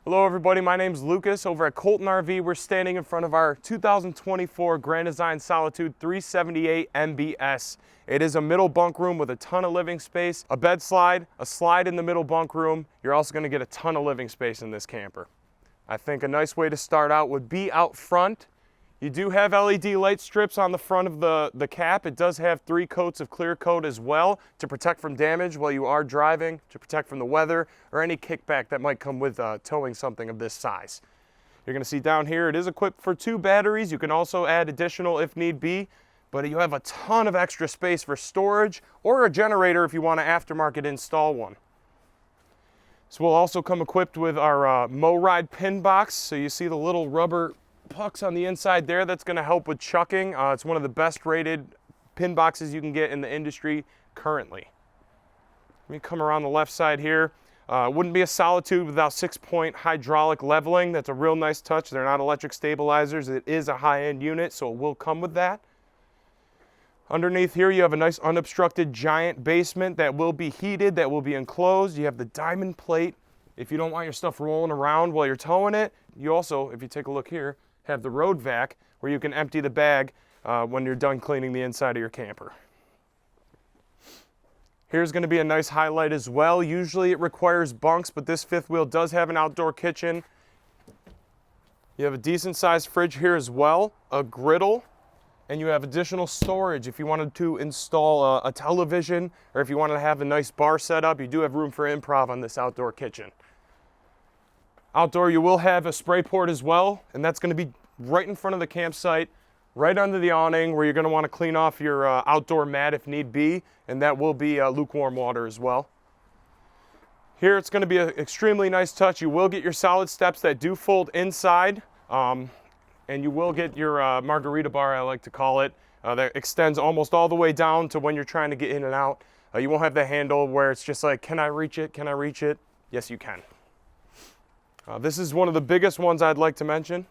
Hello everybody, my name's Lucas. Over at Colton RV, we're standing in front of our 2024 Grand Design Solitude 378 MBS. It is a middle bunk room with a ton of living space, a bed slide, a slide in the middle bunk room. You're also going to get a ton of living space in this camper. I think a nice way to start out would be out front. You do have LED light strips on the front of the cap. It does have 3 coats of clear coat as well to protect from damage while you are driving, to protect from the weather or any kickback that might come with towing something of this size. You're going to see down here it is equipped for 2 batteries. You can also add additional if need be, but you have a ton of extra space for storage or a generator if you want to aftermarket install one. So we'll also come equipped with our MoRide pin box. So you see the little rubber pucks on the inside there. That's going to help with chucking. It's one of the best rated pin boxes you can get in the industry currently. Let me come around the left side here. Wouldn't be a Solitude without 6-point hydraulic leveling. That's a real nice touch. They're not electric stabilizers. It is a high-end unit, so it will come with that. Underneath here you have a nice unobstructed giant basement that will be heated, that will be enclosed. You have the diamond plate if you don't want your stuff rolling around while you're towing it. You also, if you take a look here, have the road vac where you can empty the bag when you're done cleaning the inside of your camper. Here's going to be a nice highlight as well. Usually it requires bunks, but this fifth wheel does have an outdoor kitchen. You have a decent sized fridge here as well, a griddle, and you have additional storage if you wanted to install a television, or if you wanted to have a nice bar set up. You do have room for improv on this outdoor kitchen. Outdoor, you will have a spray port as well, and that's going to be right in front of the campsite, right under the awning, where you're going to want to clean off your outdoor mat if need be, and that will be lukewarm water as well. Here it's going to be an extremely nice touch. You will get your solid steps that do fold inside, and you will get your margarita bar, I like to call it, that extends almost all the way down to when you're trying to get in and out. You won't have the handle where it's just like, can I reach it? Can I reach it? Yes, you can. This is one of the biggest ones I'd like to mention.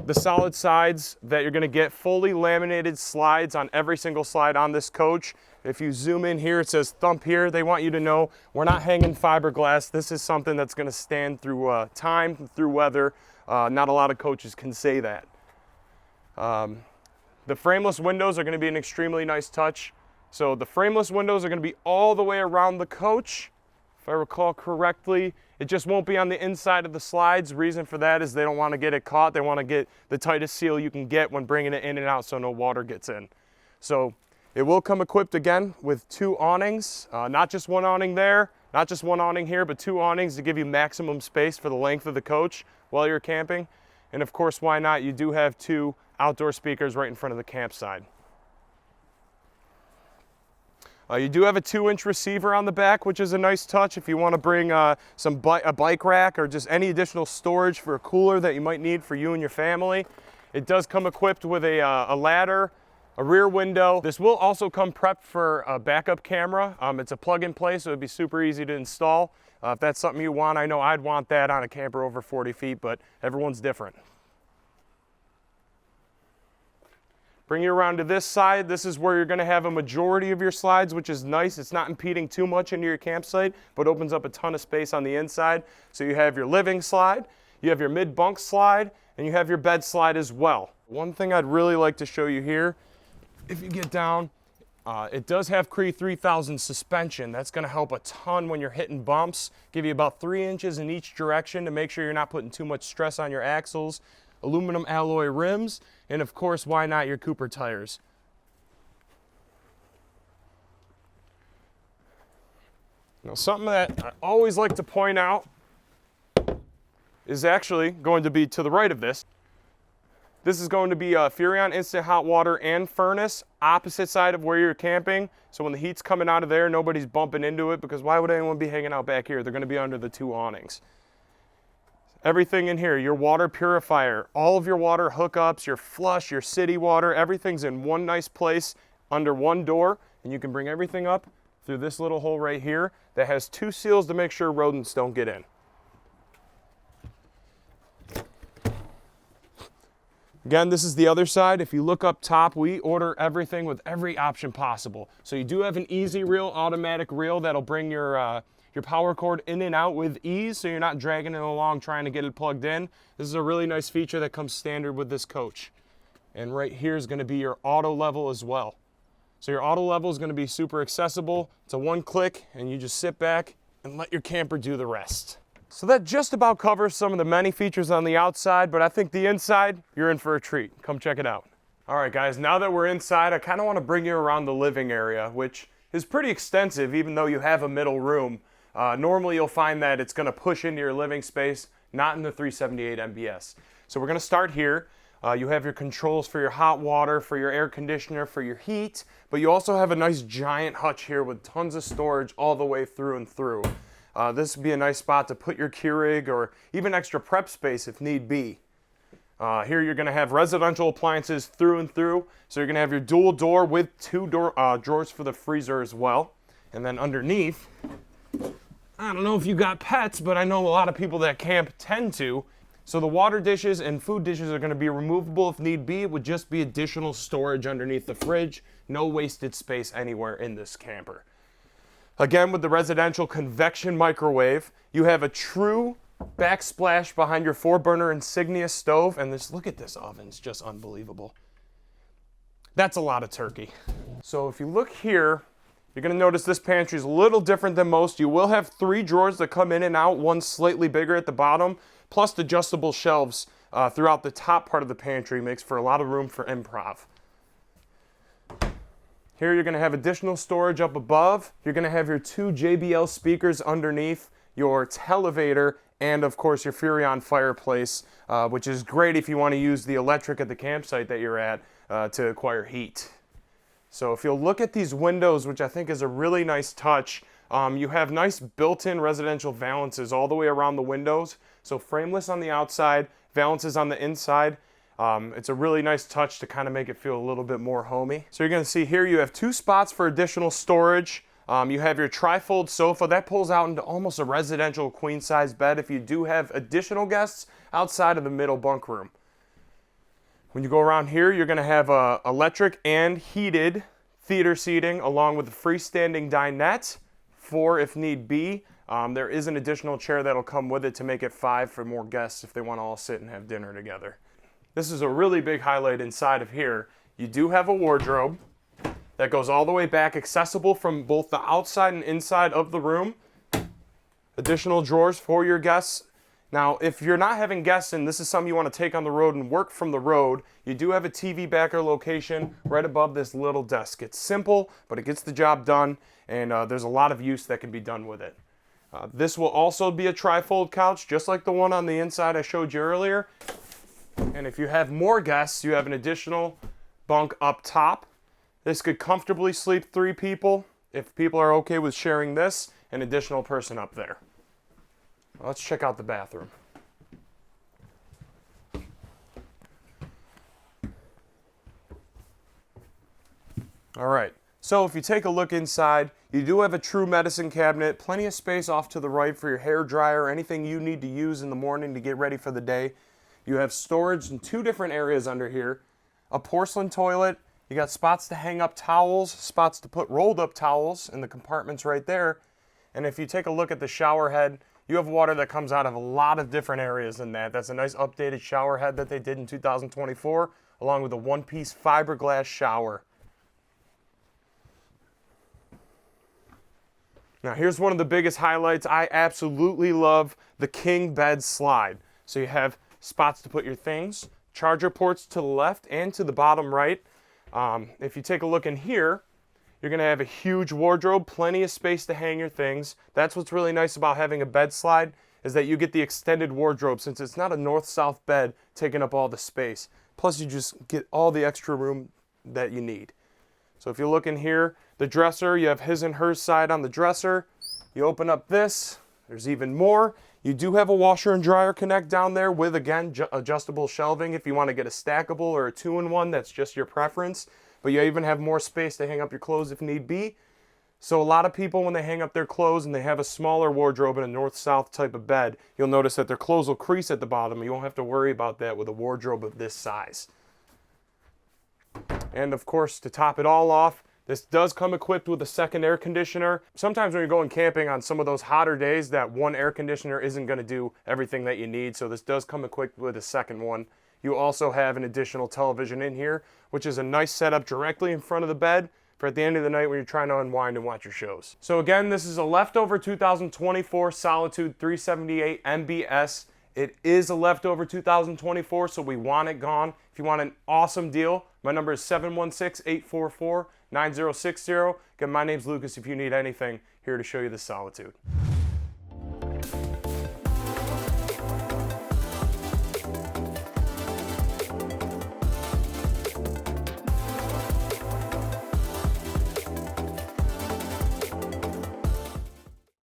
The solid sides that you're going to get, fully laminated slides on every single slide on this coach. If you zoom in here, it says thump here. They want you to know we're not hanging fiberglass. This is something that's going to stand through time, through weather. Not a lot of coaches can say that. The frameless windows are going to be an extremely nice touch. So the frameless windows are going to be all the way around the coach. If I recall correctly, it just won't be on the inside of the slides. Reason for that is they don't want to get it caught. They want to get the tightest seal you can get when bringing it in and out so no water gets in. So it will come equipped again with 2 awnings, not just one awning there, not just one awning here, but 2 awnings to give you maximum space for the length of the coach while you're camping. And of course, why not? You do have 2 outdoor speakers right in front of the campsite. You do have a 2-inch receiver on the back, which is a nice touch if you want to bring a bike rack or just any additional storage for a cooler that you might need for you and your family. It does come equipped with a ladder, a rear window. This will also come prepped for a backup camera. It's a plug-and-play, so it'd be super easy to install. If that's something you want, I know I'd want that on a camper over 40 feet, but everyone's different. Bring you around to this side. This is where you're going to have a majority of your slides, which is nice. It's not impeding too much into your campsite, but opens up a ton of space on the inside. So you have your living slide, you have your mid-bunk slide, and you have your bed slide as well. One thing I'd really like to show you here, if you get down, it does have Cree 3000 suspension. That's going to help a ton when you're hitting bumps. Give you about 3 inches in each direction to make sure you're not putting too much stress on your axles. Aluminum alloy rims, and of course, why not your Cooper tires? Now, something that I always like to point out is actually going to be to the right of this. This is going to be a Furrion instant hot water and furnace, opposite side of where you're camping. So when the heat's coming out of there, nobody's bumping into it, because why would anyone be hanging out back here? They're going to be under the 2 awnings. Everything in here, your water purifier, all of your water hookups, your flush, your city water, everything's in one nice place under one door, and you can bring everything up through this little hole right here that has 2 seals to make sure rodents don't get in. Again, this is the other side. If you look up top, we order everything with every option possible. So you do have an easy reel, automatic reel that'll bring your your power cord in and out with ease, so you're not dragging it along trying to get it plugged in. This is a really nice feature that comes standard with this coach. And right here is going to be your auto level as well. So your auto level is going to be super accessible. It's a one click and you just sit back and let your camper do the rest. So that just about covers some of the many features on the outside, but I think the inside, you're in for a treat. Come check it out. All right guys, now that we're inside, I kind of want to bring you around the living area, which is pretty extensive even though you have a middle room. Normally you'll find that it's going to push into your living space, not in the 378 MBS. So we're going to start here. You have your controls for your hot water, for your air conditioner, for your heat, but you also have a nice giant hutch here with tons of storage all the way through and through. This would be a nice spot to put your Keurig or even extra prep space if need be. Here you're going to have residential appliances through and through. So you're going to have your dual door with two drawers for the freezer as well. And then underneath, I don't know if you got pets, but I know a lot of people that camp tend to. So the water dishes and food dishes are going to be removable if need be. It would just be additional storage underneath the fridge. No wasted space anywhere in this camper. Again, with the residential convection microwave, you have a true backsplash behind your 4-burner Insignia stove. And this, look at this oven, it's just unbelievable. That's a lot of turkey. So if you look here, you're going to notice this pantry is a little different than most. You will have 3 drawers that come in and out, one slightly bigger at the bottom, plus adjustable shelves throughout the top part of the pantry. Makes for a lot of room for improv. Here you're going to have additional storage up above. You're going to have your 2 JBL speakers underneath, your televator, and of course your Furrion fireplace, which is great if you want to use the electric at the campsite that you're at to acquire heat. So if you'll look at these windows, which I think is a really nice touch, you have nice built-in residential valances all the way around the windows. So frameless on the outside, valances on the inside. It's a really nice touch to kind of make it feel a little bit more homey. So you're going to see here you have 2 spots for additional storage. You have your tri-fold sofa that pulls out into almost a residential queen size bed if you do have additional guests outside of the middle bunk room. When you go around here, you're going to have electric and heated theater seating along with a freestanding dinette for if need be. There is an additional chair that'll come with it to make it 5 for more guests if they want to all sit and have dinner together. This is a really big highlight inside of here. You do have a wardrobe that goes all the way back, accessible from both the outside and inside of the room. Additional drawers for your guests. Now, if you're not having guests and this is something you want to take on the road and work from the road, you do have a TV backer location right above this little desk. It's simple, but it gets the job done, and there's a lot of use that can be done with it. This will also be a tri-fold couch, just like the one on the inside I showed you earlier. And if you have more guests, you have an additional bunk up top. This could comfortably sleep 3 people. If people are okay with sharing this, an additional person up there. Let's check out the bathroom. All right, so if you take a look inside, you do have a true medicine cabinet, plenty of space off to the right for your hair dryer, anything you need to use in the morning to get ready for the day. You have storage in 2 different areas under here, a porcelain toilet. You got spots to hang up towels, spots to put rolled up towels in the compartments right there. And if you take a look at the shower head, you have water that comes out of a lot of different areas in that. That's a nice updated shower head that they did in 2024, along with a 1-piece fiberglass shower. Now here's one of the biggest highlights. I absolutely love the king bed slide. So you have spots to put your things, charger ports to the left and to the bottom right. If you take a look in here, you're going to have a huge wardrobe, plenty of space to hang your things. That's what's really nice about having a bed slide, is that you get the extended wardrobe since it's not a north-south bed taking up all the space. Plus you just get all the extra room that you need. So if you look in here, the dresser, you have his and hers side on the dresser. You open up this, there's even more. You do have a washer and dryer connect down there with, again, adjustable shelving if you want to get a stackable or a 2-in-1, that's just your preference. But you even have more space to hang up your clothes if need be. So a lot of people, when they hang up their clothes and they have a smaller wardrobe in a north-south type of bed, you'll notice that their clothes will crease at the bottom. You won't have to worry about that with a wardrobe of this size. And of course, to top it all off, This does come equipped with a second air conditioner. Sometimes when you're going camping on some of those hotter days, that one air conditioner isn't going to do everything that you need, so this does come equipped with a second one. You also have an additional television in here, which is a nice setup directly in front of the bed for at the end of the night when you're trying to unwind and watch your shows. So again, this is a leftover 2024 Solitude 378 MBS. It is a leftover 2024, so we want it gone. If you want an awesome deal, my number is 716-844-9060. Again, my name's Lucas if you need anything, here to show you the Solitude.